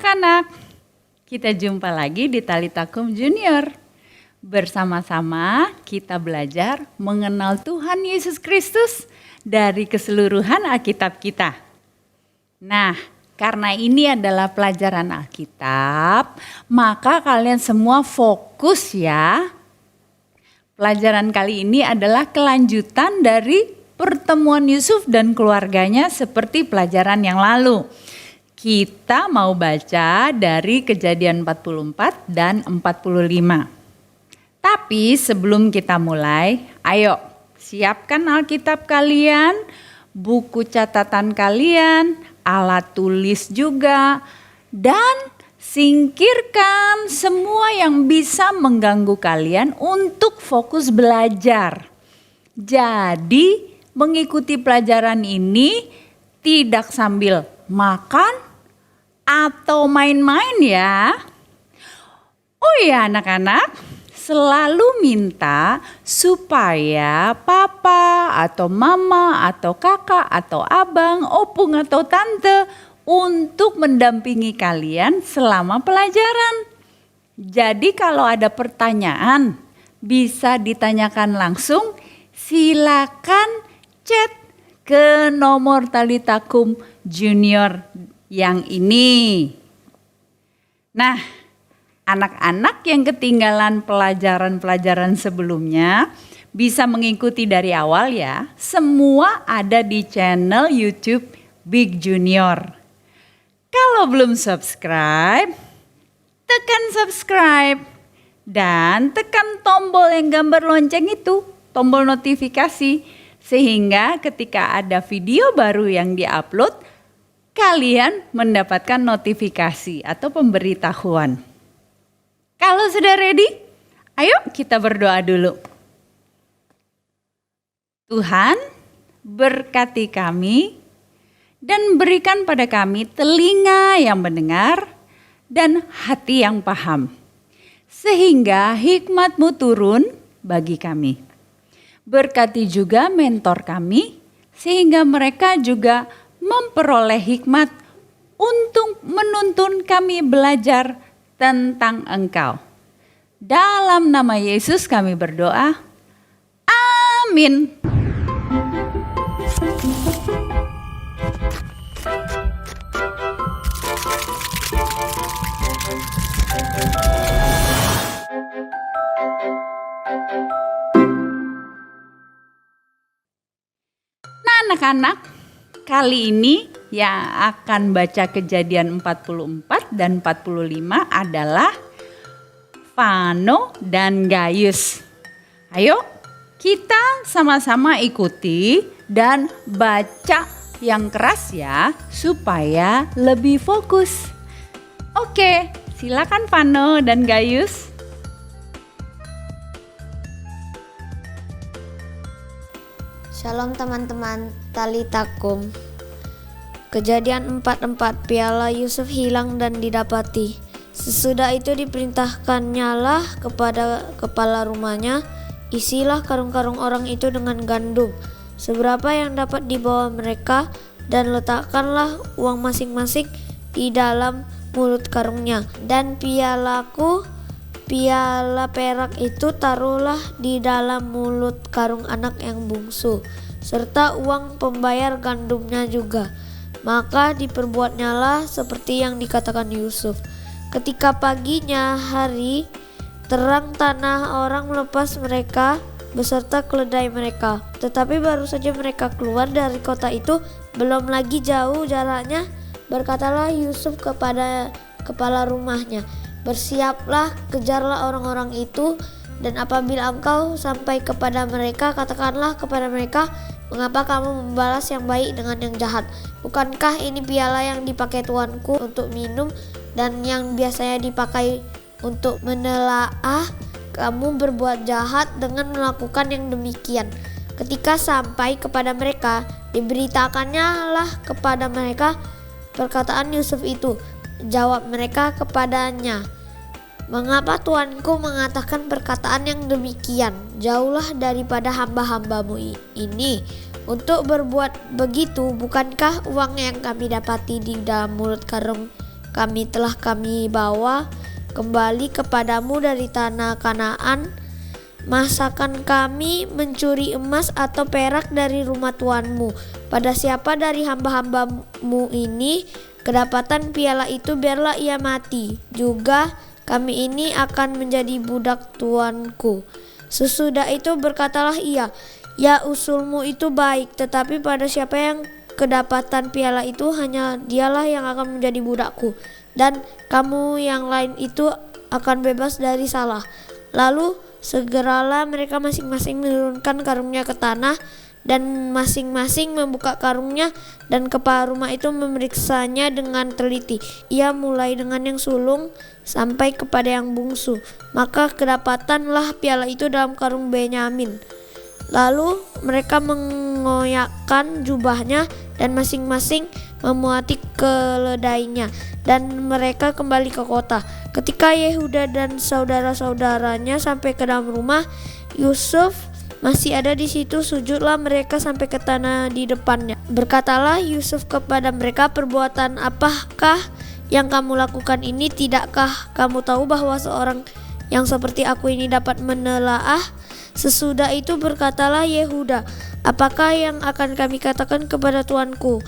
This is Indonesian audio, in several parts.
anak-anak, kita jumpa lagi di Talitakum Junior. Bersama-sama kita belajar mengenal Tuhan Yesus Kristus dari keseluruhan Alkitab kita. Nah, karena ini adalah pelajaran Alkitab, maka kalian semua fokus ya. Pelajaran kali ini adalah kelanjutan dari pertemuan Yusuf dan keluarganya seperti pelajaran yang lalu. Kita mau baca dari Kejadian 44 dan 45. Tapi sebelum kita mulai, ayo siapkan Alkitab kalian, buku catatan kalian, alat tulis juga, dan singkirkan semua yang bisa mengganggu kalian untuk fokus belajar. Jadi mengikuti pelajaran ini tidak sambil makan atau main-main ya. Oh ya anak-anak, selalu minta supaya papa atau mama atau kakak atau abang, opung atau tante untuk mendampingi kalian selama pelajaran. Jadi kalau ada pertanyaan bisa ditanyakan langsung, silakan chat ke nomor Talitakum Junior yang ini. Nah, anak-anak yang ketinggalan pelajaran-pelajaran sebelumnya bisa mengikuti dari awal ya. Semua ada di channel YouTube Big Junior. Kalau belum subscribe, tekan subscribe dan tekan tombol yang gambar lonceng itu, tombol notifikasi, sehingga ketika ada video baru yang diupload, kalian mendapatkan notifikasi atau pemberitahuan. Kalau sudah ready, ayo kita berdoa dulu. Tuhan, berkati kami dan berikan pada kami telinga yang mendengar dan hati yang paham, sehingga hikmat-Mu turun bagi kami. Berkati juga mentor kami, sehingga mereka juga memperoleh hikmat untuk menuntun kami belajar tentang Engkau. Dalam nama Yesus kami berdoa. Amin. Nah anak-anak, kali ini yang akan baca Kejadian 44 dan 45 adalah Vano dan Gayus. Ayo kita sama-sama ikuti dan baca yang keras ya supaya lebih fokus. Oke, silakan Vano dan Gayus. Shalom teman-teman Talitakum. Kejadian 44, piala Yusuf hilang dan didapati. Sesudah itu diperintahkannya lah kepada kepala rumahnya, isilah karung-karung orang itu dengan gandum, seberapa yang dapat dibawa mereka, dan letakkanlah uang masing-masing di dalam mulut karungnya. Dan piala perak itu taruhlah di dalam mulut karung anak yang bungsu, serta uang pembayar gandumnya juga. Maka diperbuatnyalah seperti yang dikatakan Yusuf. Ketika paginya hari, terang tanah orang melepas mereka beserta keledai mereka. Tetapi baru saja mereka keluar dari kota itu, belum lagi jauh jaraknya, berkatalah Yusuf kepada kepala rumahnya, bersiaplah, kejarlah orang-orang itu, dan apabila engkau sampai kepada mereka, katakanlah kepada mereka, mengapa kamu membalas yang baik dengan yang jahat? Bukankah ini piala yang dipakai tuanku untuk minum dan yang biasanya dipakai untuk menelaah? Kamu berbuat jahat dengan melakukan yang demikian. Ketika sampai kepada mereka, diberitakannya lah kepada mereka perkataan Yusuf itu. Jawab mereka kepadanya, mengapa tuanku mengatakan perkataan yang demikian? Jauhlah daripada hamba-hambamu ini untuk berbuat begitu. Bukankah uang yang kami dapati di dalam mulut karung telah kami bawa kembali kepadamu dari tanah Kanaan, masakan kami mencuri emas atau perak dari rumah tuanmu. Pada siapa dari hamba-hambamu ini kedapatan piala itu, biarlah ia mati. Juga kami ini akan menjadi budak tuanku. Sesudah itu berkatalah ia, ya usulmu itu baik, tetapi pada siapa yang kedapatan piala itu, hanya dialah yang akan menjadi budakku, dan kamu yang lain itu akan bebas dari salah. Lalu segeralah mereka masing-masing menurunkan karungnya ke tanah, dan masing-masing membuka karungnya, dan kepala rumah itu memeriksanya dengan teliti. Ia mulai dengan yang sulung sampai kepada yang bungsu. Maka kedapatanlah piala itu dalam karung Benyamin. Lalu mereka mengoyakkan jubahnya dan masing-masing memuati keledainya, dan mereka kembali ke kota. Ketika Yehuda dan saudara-saudaranya sampai ke dalam rumah, Yusuf masih ada di situ. Sujudlah mereka sampai ke tanah di depannya. Berkatalah Yusuf kepada mereka, perbuatan apakah yang kamu lakukan ini? Tidakkah kamu tahu bahwa seorang yang seperti aku ini dapat menelaah? Sesudah itu berkatalah Yehuda, apakah yang akan kami katakan kepada tuanku?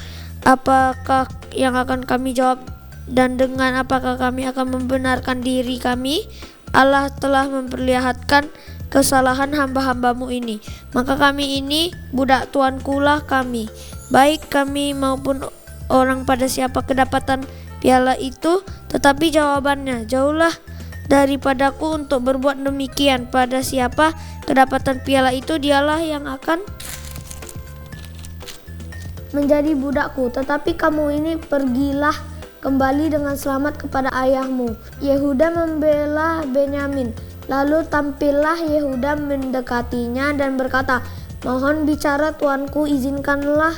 Apakah yang akan kami jawab, dan dengan apakah kami akan membenarkan diri kami? Allah telah memperlihatkan kesalahan hamba-hambamu ini, maka kami ini budak tuanku lah kami, baik kami maupun orang pada siapa kedapatan piala itu. Tetapi jawabannya, jauhlah daripadaku untuk berbuat demikian. Pada siapa kedapatan piala itu, dialah yang akan menjadi budakku. Tetapi kamu ini pergilah kembali dengan selamat kepada ayahmu. Yehuda membela Benyamin. Lalu tampillah Yehuda mendekatinya dan berkata, mohon bicara tuanku, izinkanlah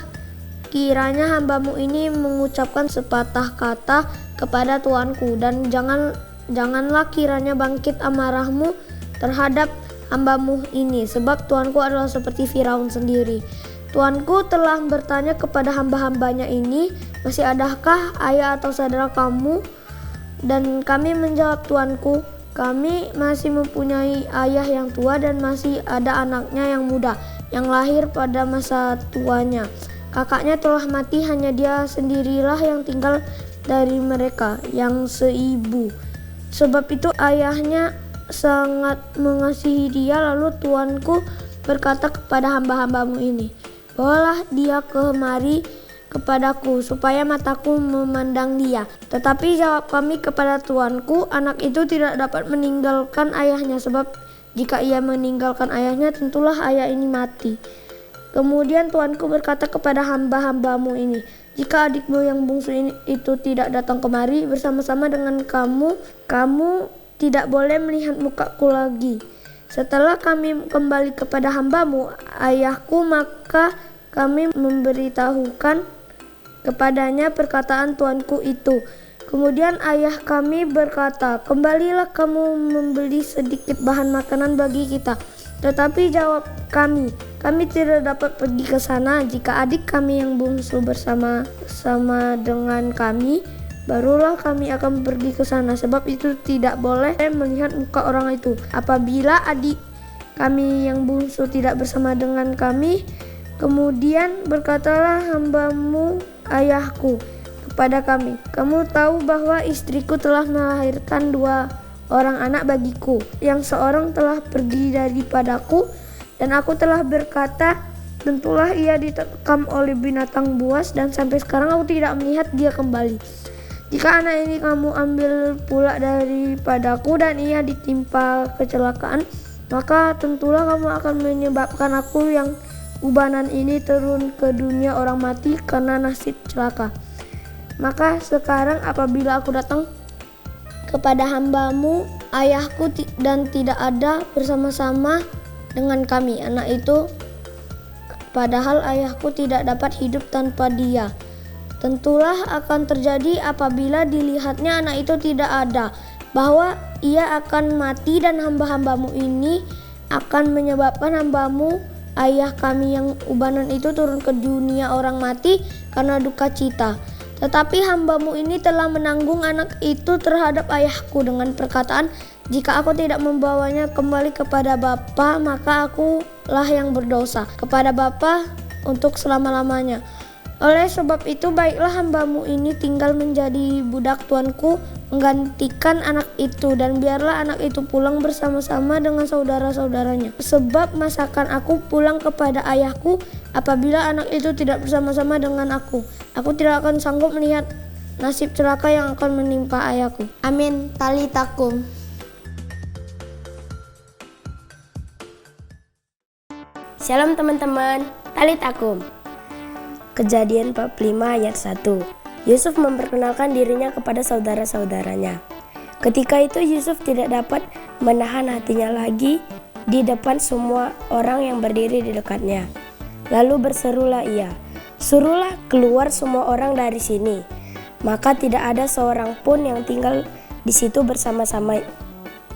kiranya hambamu ini mengucapkan sepatah kata kepada tuanku, dan janganlah kiranya bangkit amarahmu terhadap hambamu ini, sebab tuanku adalah seperti Firaun sendiri. Tuanku telah bertanya kepada hamba-hambanya ini, masih adakah ayah atau saudara kamu? Dan kami menjawab, tuanku, kami masih mempunyai ayah yang tua dan masih ada anaknya yang muda yang lahir pada masa tuanya. Kakaknya telah mati, hanya dia sendirilah yang tinggal dari mereka yang seibu. Sebab itu ayahnya sangat mengasihi dia. Lalu tuanku berkata kepada hamba-hambamu ini, bawalah dia kemari kepadaku supaya mataku memandang dia. Tetapi jawab kami kepada tuanku, anak itu tidak dapat meninggalkan ayahnya, sebab jika ia meninggalkan ayahnya, tentulah ayah ini mati. Kemudian tuanku berkata kepada hamba-hambamu ini, jika adikmu yang bungsu itu tidak datang kemari bersama-sama dengan kamu tidak boleh melihat mukaku lagi. Setelah kami kembali kepada hambamu, ayahku, maka kami memberitahukan kepadanya perkataan tuanku itu. Kemudian ayah kami berkata, kembalilah kamu membeli sedikit bahan makanan bagi kita. Tetapi jawab kami tidak dapat pergi ke sana. Jika adik kami yang bungsu bersama-sama dengan kami, barulah kami akan pergi ke sana, sebab itu tidak boleh melihat muka orang itu. Apabila adik kami yang bungsu tidak bersama dengan kami, kemudian berkatalah hambamu ayahku kepada kami, kamu tahu bahwa istriku telah melahirkan 2 orang anak bagiku, yang seorang telah pergi daripadaku, dan aku telah berkata, tentulah ia diterkam oleh binatang buas, dan sampai sekarang aku tidak melihat dia kembali. Jika anak ini kamu ambil pula daripadaku dan ia ditimpa kecelakaan, maka tentulah kamu akan menyebabkan aku yang ubanan ini turun ke dunia orang mati karena nasib celaka. Maka sekarang apabila aku datang kepada hambamu ayahku dan tidak ada bersama-sama dengan kami, anak itu, padahal ayahku tidak dapat hidup tanpa dia, tentulah akan terjadi apabila dilihatnya anak itu tidak ada, bahwa ia akan mati, dan hamba-hambamu ini akan menyebabkan hambamu ayah kami yang ubanan itu turun ke dunia orang mati karena duka cita. Tetapi hambamu ini telah menanggung anak itu terhadap ayahku dengan perkataan, jika aku tidak membawanya kembali kepada bapa, maka akulah yang berdosa kepada bapa untuk selama-lamanya. Oleh sebab itu baiklah hambamu ini tinggal menjadi budak tuanku, menggantikan anak itu, dan biarlah anak itu pulang bersama-sama dengan saudara-saudaranya. Sebab masakan aku pulang kepada ayahku apabila anak itu tidak bersama-sama dengan aku. Aku tidak akan sanggup melihat nasib celaka yang akan menimpa ayahku. Amin. Talitakum. Shalom teman-teman, Talitakum. Kejadian 45 ayat 1. Yusuf memperkenalkan dirinya kepada saudara-saudaranya. Ketika itu Yusuf tidak dapat menahan hatinya lagi di depan semua orang yang berdiri di dekatnya. Lalu berserulah ia, "Suruhlah keluar semua orang dari sini." Maka tidak ada seorang pun yang tinggal di situ bersama-sama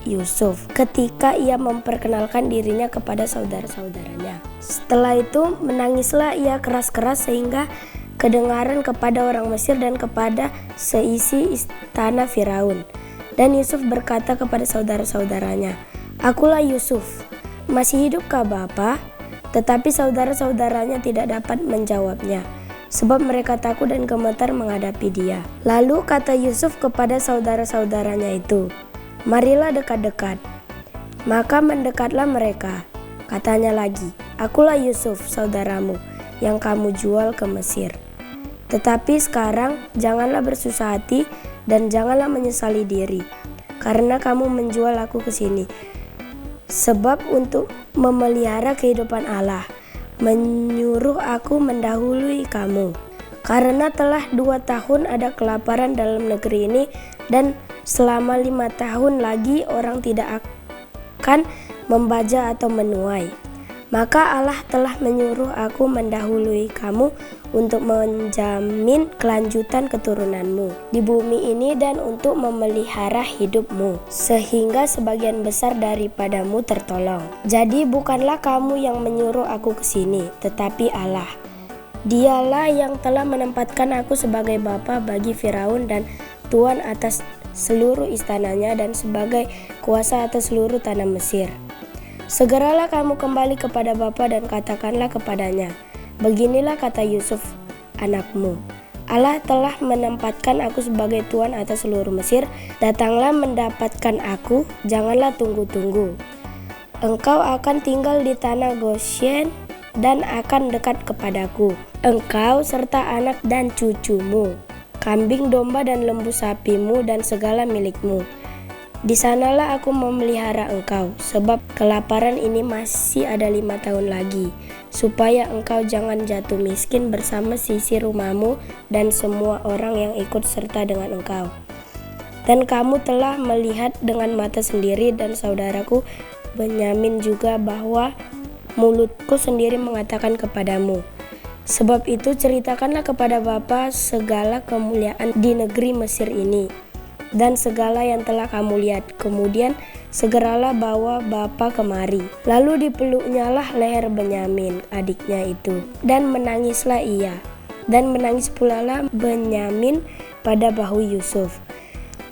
Yusuf ketika ia memperkenalkan dirinya kepada saudara-saudaranya. Setelah itu menangislah ia keras-keras sehingga kedengaran kepada orang Mesir dan kepada seisi istana Firaun. Dan Yusuf berkata kepada saudara-saudaranya, "Akulah Yusuf. Masih hidupkah Bapa?" Tetapi saudara-saudaranya tidak dapat menjawabnya, sebab mereka takut dan gemetar menghadapi dia. Lalu kata Yusuf kepada saudara-saudaranya itu, "Marilah dekat-dekat." Maka mendekatlah mereka. Katanya lagi, "Akulah Yusuf, saudaramu, yang kamu jual ke Mesir. Tetapi sekarang janganlah bersusah hati dan janganlah menyesali diri, karena kamu menjual aku ke sini. Sebab untuk memelihara kehidupan Allah, menyuruh aku mendahului kamu. Karena telah 2 tahun ada kelaparan dalam negeri ini, dan selama 5 tahun lagi orang tidak akan membaja atau menuai. Maka Allah telah menyuruh aku mendahului kamu untuk menjamin kelanjutan keturunanmu di bumi ini dan untuk memelihara hidupmu, sehingga sebagian besar daripadamu tertolong. Jadi bukanlah kamu yang menyuruh aku ke sini, tetapi Allah. Dialah yang telah menempatkan aku sebagai bapa bagi Firaun dan tuan atas seluruh istananya dan sebagai kuasa atas seluruh tanah Mesir. Segeralah kamu kembali kepada bapa dan katakanlah kepadanya, beginilah kata Yusuf anakmu, Allah telah menempatkan aku sebagai tuan atas seluruh Mesir. Datanglah mendapatkan aku, janganlah tunggu-tunggu. Engkau akan tinggal di tanah Goshen dan akan dekat kepadaku, engkau serta anak dan cucumu, kambing domba dan lembu sapimu dan segala milikmu. Di sanalah aku memelihara engkau, sebab kelaparan ini masih ada 5 tahun lagi, supaya engkau jangan jatuh miskin bersama sisi rumahmu dan semua orang yang ikut serta dengan engkau. Dan kamu telah melihat dengan mata sendiri dan saudaraku Benyamin juga bahwa mulutku sendiri mengatakan kepadamu. Sebab itu ceritakanlah kepada Bapa segala kemuliaan di negeri Mesir ini dan segala yang telah kamu lihat. Kemudian segeralah bawa Bapa kemari. Lalu dipeluknyalah leher Benyamin, adiknya itu, dan menangislah ia. Dan menangis pula lah Benyamin pada bahu Yusuf.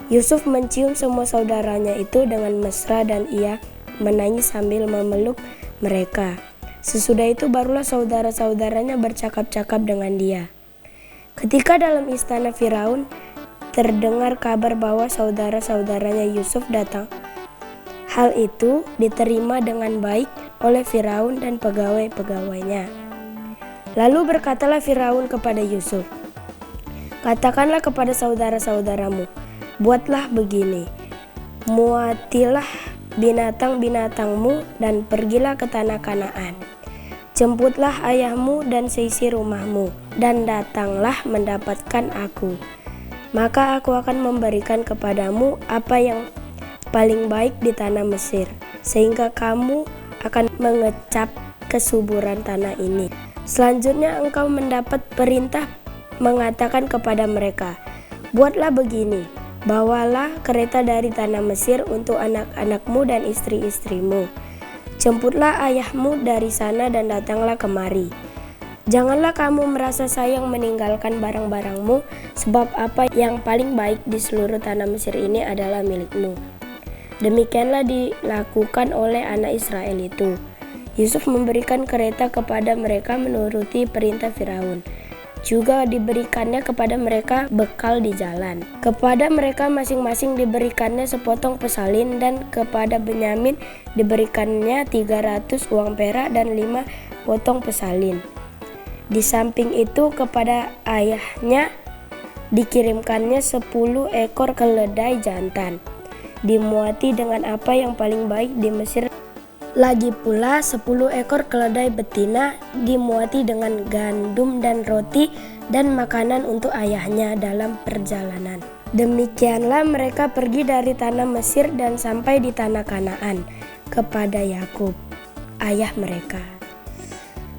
Yusuf mencium semua saudaranya itu dengan mesra dan ia menangis sambil memeluk mereka. Sesudah itu barulah saudara-saudaranya bercakap-cakap dengan dia. Ketika dalam istana Firaun terdengar kabar bahwa saudara-saudaranya Yusuf datang, hal itu diterima dengan baik oleh Firaun dan pegawai-pegawainya. Lalu berkatalah Firaun kepada Yusuf, katakanlah kepada saudara-saudaramu, buatlah begini, muatilah binatang-binatangmu dan pergilah ke tanah Kanaan. Jemputlah ayahmu dan seisi rumahmu dan datanglah mendapatkan aku. Maka aku akan memberikan kepadamu apa yang paling baik di tanah Mesir, sehingga kamu akan mengecap kesuburan tanah ini. Selanjutnya engkau mendapat perintah mengatakan kepada mereka, buatlah begini, bawalah kereta dari tanah Mesir untuk anak-anakmu dan istri-istrimu. Jemputlah ayahmu dari sana dan datanglah kemari. Janganlah kamu merasa sayang meninggalkan barang-barangmu, sebab apa yang paling baik di seluruh tanah Mesir ini adalah milikmu. Demikianlah dilakukan oleh anak Israel itu. Yusuf memberikan kereta kepada mereka menuruti perintah Firaun. Juga diberikannya kepada mereka bekal di jalan. Kepada mereka masing-masing diberikannya sepotong pesalin, dan kepada Benyamin diberikannya 300 uang perak dan 5 potong pesalin. Di samping itu kepada ayahnya dikirimkannya 10 ekor keledai jantan, dimuati dengan apa yang paling baik di Mesir. Lagi pula 10 ekor keledai betina dimuati dengan gandum dan roti dan makanan untuk ayahnya dalam perjalanan. Demikianlah mereka pergi dari tanah Mesir dan sampai di tanah Kanaan kepada Yakub, ayah mereka.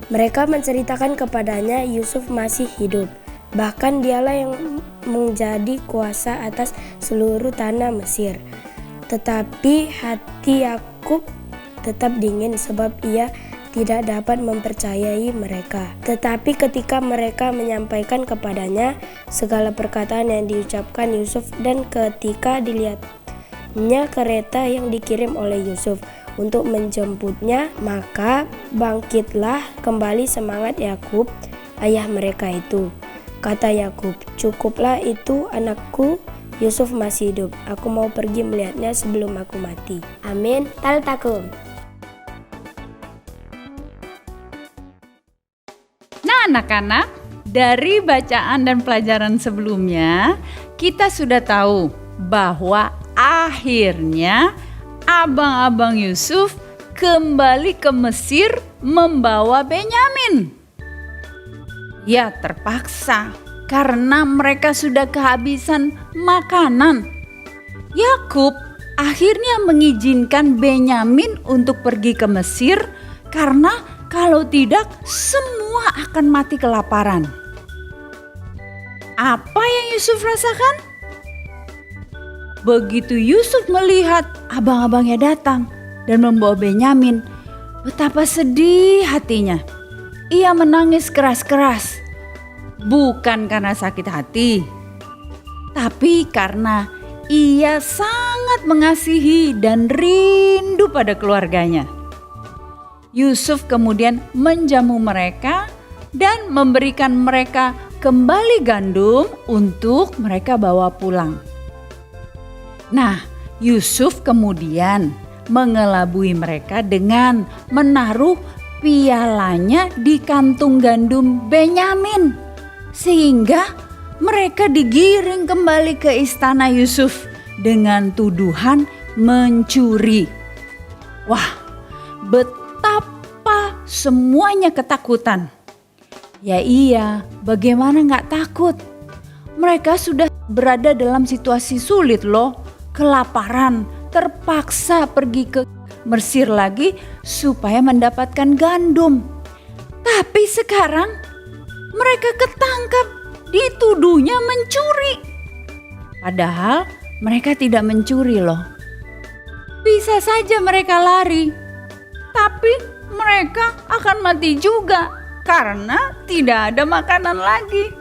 Mereka menceritakan kepadanya Yusuf masih hidup, bahkan dialah yang menjadi kuasa atas seluruh tanah Mesir. Tetapi hati Yakub tetap dingin sebab ia tidak dapat mempercayai mereka. Tetapi ketika mereka menyampaikan kepadanya segala perkataan yang diucapkan Yusuf, dan ketika dilihatnya kereta yang dikirim oleh Yusuf untuk menjemputnya, maka bangkitlah kembali semangat Yakub, ayah mereka itu. Kata Yakub, "Cukuplah itu anakku, Yusuf masih hidup. Aku mau pergi melihatnya sebelum aku mati." Amin. Talitakum. Nah anak-anak, dari bacaan dan pelajaran sebelumnya kita sudah tahu bahwa akhirnya abang-abang Yusuf kembali ke Mesir membawa Benyamin. Ya terpaksa karena mereka sudah kehabisan makanan. Yakub akhirnya mengizinkan Benyamin untuk pergi ke Mesir karena kalau tidak semua akan mati kelaparan. Apa yang Yusuf rasakan? Begitu Yusuf melihat abang-abangnya datang dan membawa Benyamin, betapa sedih hatinya. Ia menangis keras-keras, bukan karena sakit hati, tapi karena ia sangat mengasihi dan rindu pada keluarganya. Yusuf kemudian menjamu mereka dan memberikan mereka kembali gandum untuk mereka bawa pulang. Nah, Yusuf kemudian mengelabui mereka dengan menaruh pialanya di kantung gandum Benyamin, sehingga mereka digiring kembali ke istana Yusuf dengan tuduhan mencuri. Wah, betapa semuanya ketakutan. Ya iya, bagaimana gak takut? Mereka sudah berada dalam situasi sulit loh. Kelaparan, terpaksa pergi ke Mesir lagi supaya mendapatkan gandum. Tapi sekarang mereka ketangkap, dituduhnya mencuri. Padahal mereka tidak mencuri loh. Bisa saja mereka lari, tapi mereka akan mati juga karena tidak ada makanan lagi.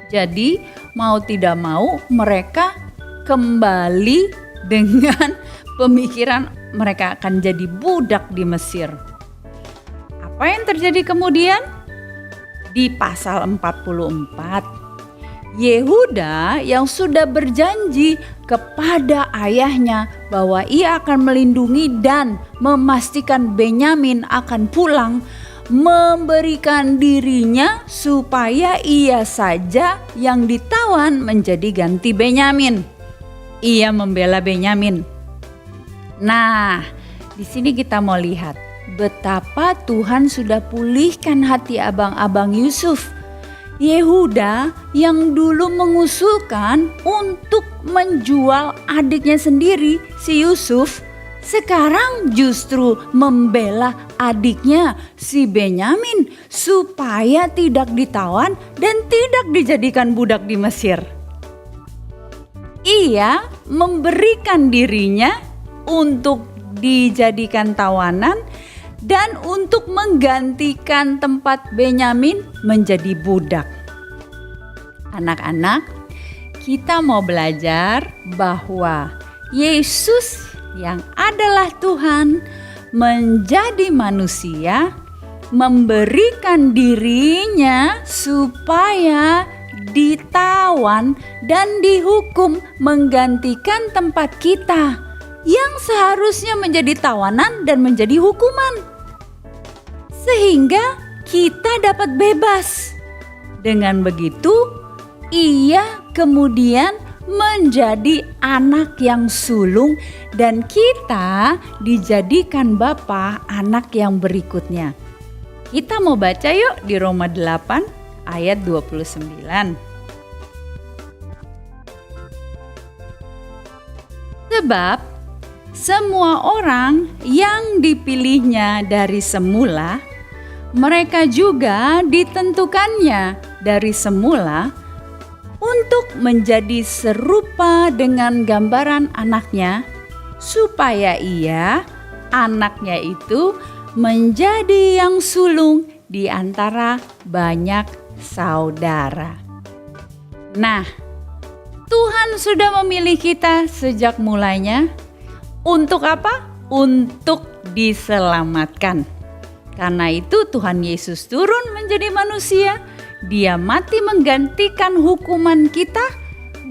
Jadi mau tidak mau mereka kembali dengan pemikiran mereka akan jadi budak di Mesir. Apa yang terjadi kemudian? Di pasal 44, Yehuda yang sudah berjanji kepada ayahnya bahwa ia akan melindungi dan memastikan Benyamin akan pulang, memberikan dirinya supaya ia saja yang ditawan menjadi ganti Benyamin. Ia membela Benyamin. Nah, di sini kita mau lihat betapa Tuhan sudah pulihkan hati abang-abang Yusuf. Yehuda yang dulu mengusulkan untuk menjual adiknya sendiri, si Yusuf, sekarang justru membela adiknya, si Benyamin, supaya tidak ditawan dan tidak dijadikan budak di Mesir. Ia memberikan dirinya untuk dijadikan tawanan dan untuk menggantikan tempat Benyamin menjadi budak. Anak-anak, kita mau belajar bahwa Yesus yang adalah Tuhan menjadi manusia, memberikan dirinya supaya ditawan dan dihukum menggantikan tempat kita yang seharusnya menjadi tawanan dan menjadi hukuman, sehingga kita dapat bebas. Dengan begitu, ia kemudian menjadi anak yang sulung dan kita dijadikan bapa anak yang berikutnya. Kita mau baca yuk di Roma 8 ayat 29. Sebab semua orang yang dipilihnya dari semula, mereka juga ditentukannya dari semula untuk menjadi serupa dengan gambaran anaknya, supaya ia, anaknya itu, menjadi yang sulung di antara banyak saudara. Nah, Tuhan sudah memilih kita sejak mulanya. Untuk apa? Untuk diselamatkan. Karena itu Tuhan Yesus turun menjadi manusia. Dia mati menggantikan hukuman kita.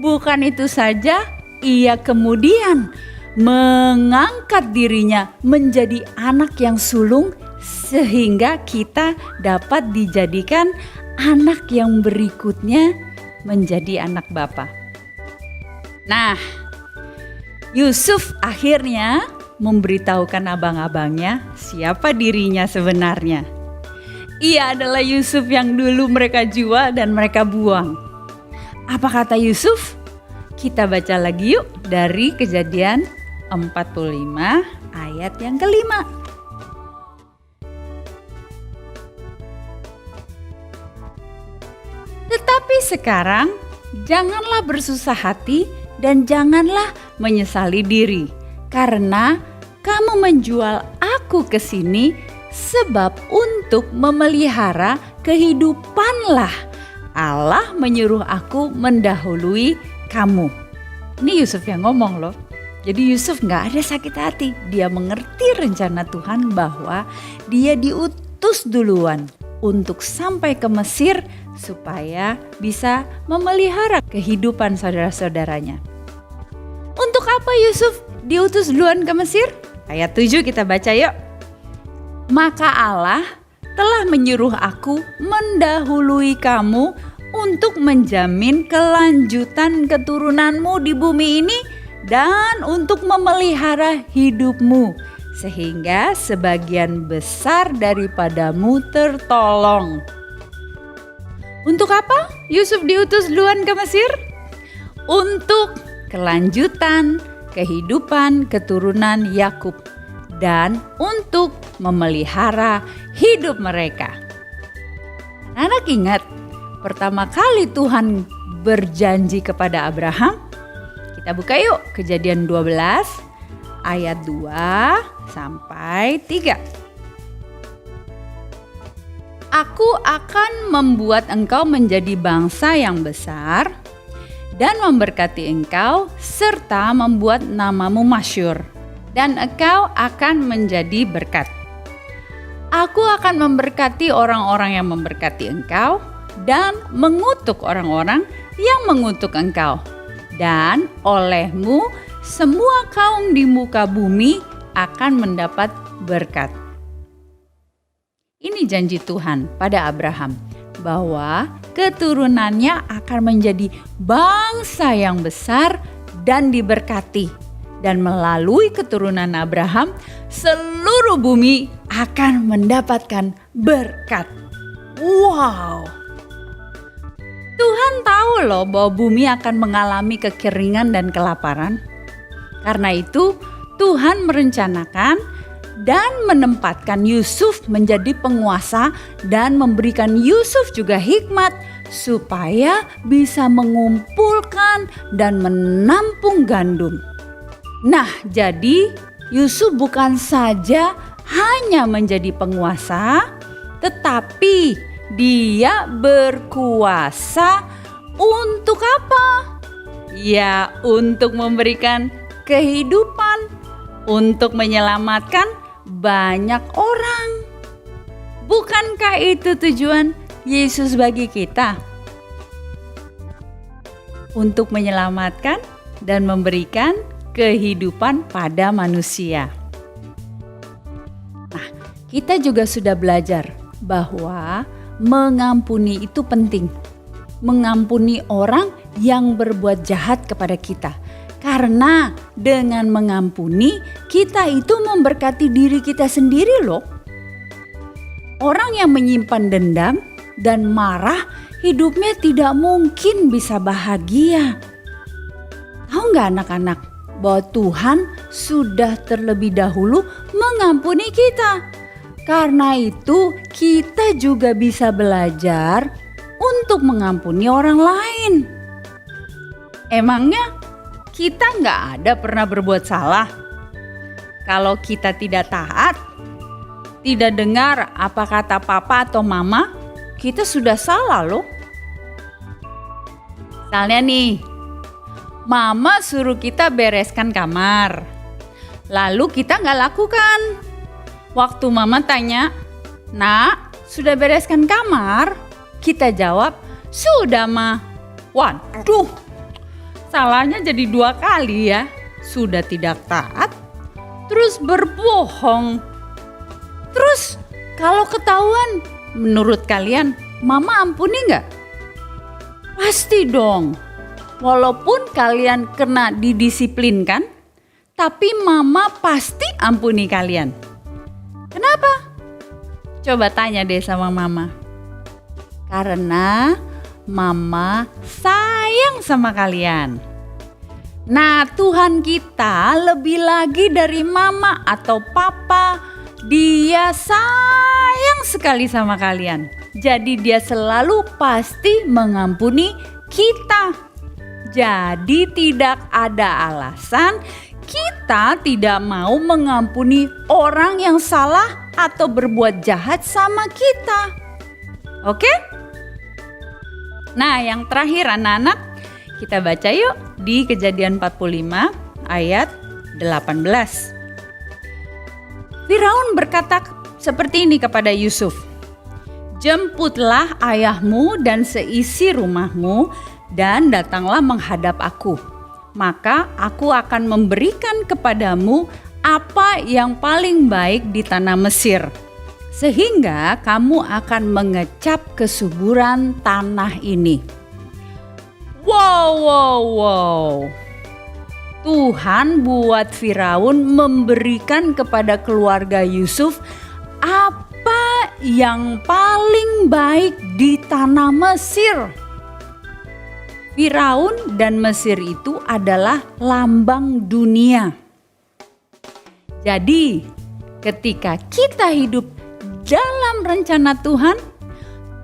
Bukan itu saja, ia kemudian mengangkat dirinya menjadi anak yang sulung, sehingga kita dapat dijadikan anak yang berikutnya menjadi anak bapa. Nah, Yusuf akhirnya memberitahukan abang-abangnya siapa dirinya sebenarnya. Ia adalah Yusuf yang dulu mereka jual dan mereka buang. Apa kata Yusuf? Kita baca lagi yuk dari Kejadian 45 ayat yang kelima. Tetapi sekarang janganlah bersusah hati dan janganlah menyesali diri, karena kamu menjual aku ke sini sebab untuk memelihara kehidupanlah Allah menyuruh aku mendahului kamu. Ini Yusuf yang ngomong loh. Jadi Yusuf gak ada sakit hati. Dia mengerti rencana Tuhan bahwa dia diutus duluan untuk sampai ke Mesir supaya bisa memelihara kehidupan saudara-saudaranya. Untuk apa Yusuf diutus duluan ke Mesir? Ayat 7 kita baca yuk. Maka Allah telah menyuruh aku mendahului kamu untuk menjamin kelanjutan keturunanmu di bumi ini dan untuk memelihara hidupmu, sehingga sebagian besar daripadamu tertolong. Untuk apa Yusuf diutus duluan ke Mesir? Untuk kelanjutan kehidupan keturunan Yakub dan untuk memelihara hidup mereka. Anak ingat, pertama kali Tuhan berjanji kepada Abraham. Kita buka yuk Kejadian 12 ayat 2 sampai 3. Aku akan membuat engkau menjadi bangsa yang besar dan memberkati engkau serta membuat namamu masyhur, dan engkau akan menjadi berkat. Aku akan memberkati orang-orang yang memberkati engkau dan mengutuk orang-orang yang mengutuk engkau. Dan olehmu semua kaum di muka bumi akan mendapat berkat. Ini janji Tuhan pada Abraham bahwa keturunannya akan menjadi bangsa yang besar dan diberkati. Dan melalui keturunan Abraham, seluruh bumi akan mendapatkan berkat. Wow! Tuhan tahu loh bahwa bumi akan mengalami kekeringan dan kelaparan. Karena itu Tuhan merencanakan dan menempatkan Yusuf menjadi penguasa dan memberikan Yusuf juga hikmat supaya bisa mengumpulkan dan menampung gandum. Nah, jadi Yusuf bukan saja hanya menjadi penguasa, tetapi dia berkuasa untuk apa? Ya, untuk memberikan kehidupan, untuk menyelamatkan banyak orang. Bukankah itu tujuan Yesus bagi kita? Untuk menyelamatkan dan memberikan kehidupan pada manusia. Nah, kita juga sudah belajar bahwa mengampuni itu penting. Mengampuni orang yang berbuat jahat kepada kita. Karena dengan mengampuni, kita itu memberkati diri kita sendiri loh. Orang yang menyimpan dendam dan marah, hidupnya tidak mungkin bisa bahagia. Tahu nggak anak-anak, bahwa Tuhan sudah terlebih dahulu mengampuni kita. Karena itu kita juga bisa belajar untuk mengampuni orang lain. Emangnya kita nggak ada pernah berbuat salah? Kalau kita tidak taat, tidak dengar apa kata papa atau mama, kita sudah salah loh. Misalnya nih, mama suruh kita bereskan kamar, lalu kita nggak lakukan. Waktu mama tanya, "Nak, sudah bereskan kamar?" Kita jawab, "Sudah, Ma." Waduh, salahnya jadi 2 kali ya. Sudah tidak taat, terus berbohong. Terus kalau ketahuan, menurut kalian mama ampuni nggak? Pasti dong. Walaupun kalian kena didisiplinkan, tapi mama pasti ampuni kalian. Kenapa? Coba tanya deh sama mama. Karena mama sayang sama kalian. Nah, Tuhan kita lebih lagi dari mama atau papa. Dia sayang sekali sama kalian. Jadi dia selalu pasti mengampuni kita. Jadi tidak ada alasan kita tidak mau mengampuni orang yang salah atau berbuat jahat sama kita. Oke? Nah, yang terakhir anak-anak, kita baca yuk di Kejadian 45 ayat 18. Firaun berkata seperti ini kepada Yusuf, "Jemputlah ayahmu dan seisi rumahmu dan datanglah menghadap aku. Maka aku akan memberikan kepadamu apa yang paling baik di tanah Mesir, sehingga kamu akan mengecap kesuburan tanah ini." Wow. Tuhan buat Firaun memberikan kepada keluarga Yusuf apa yang paling baik di tanah Mesir. Firaun dan Mesir itu adalah lambang dunia. Jadi, ketika kita hidup dalam rencana Tuhan,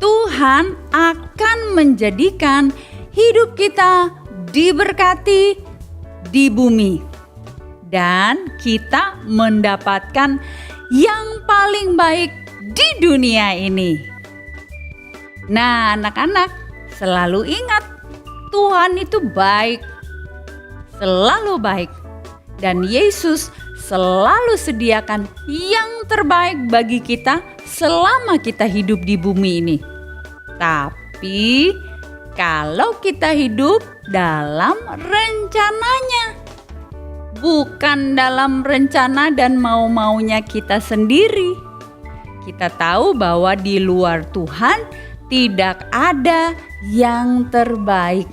Tuhan akan menjadikan hidup kita diberkati di bumi. Dan kita mendapatkan yang paling baik di dunia ini. Nah, anak-anak, selalu ingat, Tuhan itu baik, selalu baik, dan Yesus selalu sediakan yang terbaik bagi kita selama kita hidup di bumi ini. Tapi kalau kita hidup dalam rencananya, bukan dalam rencana dan mau-maunya kita sendiri. Kita tahu bahwa di luar Tuhan tidak ada yang terbaik.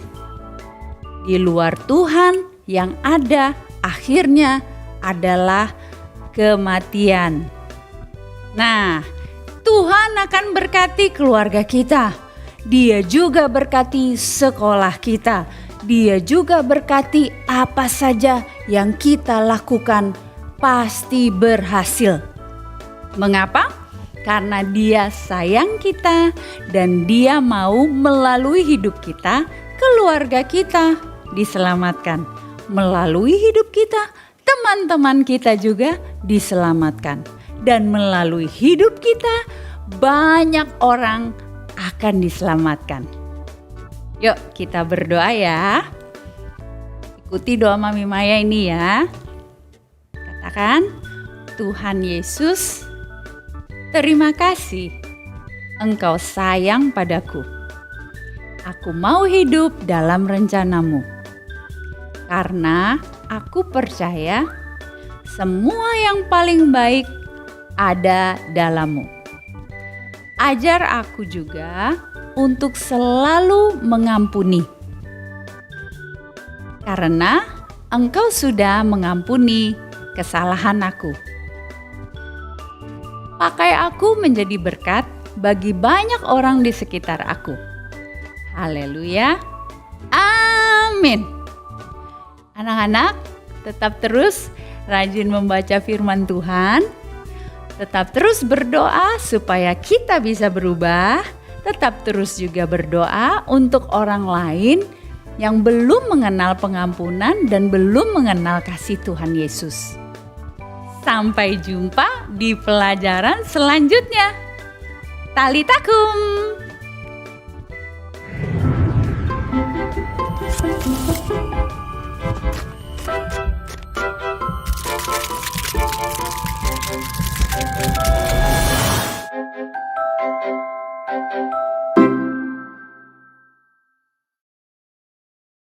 Di luar Tuhan yang ada akhirnya adalah kematian. Nah, Tuhan akan berkati keluarga kita. Dia juga berkati sekolah kita. Dia juga berkati apa saja yang kita lakukan pasti berhasil. Mengapa? Karena Dia sayang kita dan Dia mau melalui hidup kita, keluarga kita diselamatkan. Melalui hidup kita, teman-teman kita juga diselamatkan. dan melalui hidup kita banyak orang akan diselamatkan. Yuk kita berdoa ya. Ikuti doa Mami Maya ini ya. Katakan, Tuhan Yesus, terima kasih Engkau sayang padaku. Aku mau hidup dalam rencanamu. Karena aku percaya semua yang paling baik ada dalam-Mu. Ajar aku juga untuk selalu mengampuni. Karena Engkau sudah mengampuni kesalahan aku. Pakai aku menjadi berkat bagi banyak orang di sekitar aku. Haleluya. Amin. Anak-anak, tetap terus rajin membaca firman Tuhan. Tetap terus berdoa supaya kita bisa berubah. Tetap terus juga berdoa untuk orang lain yang belum mengenal pengampunan dan belum mengenal kasih Tuhan Yesus. Sampai jumpa di pelajaran selanjutnya. Talitakum.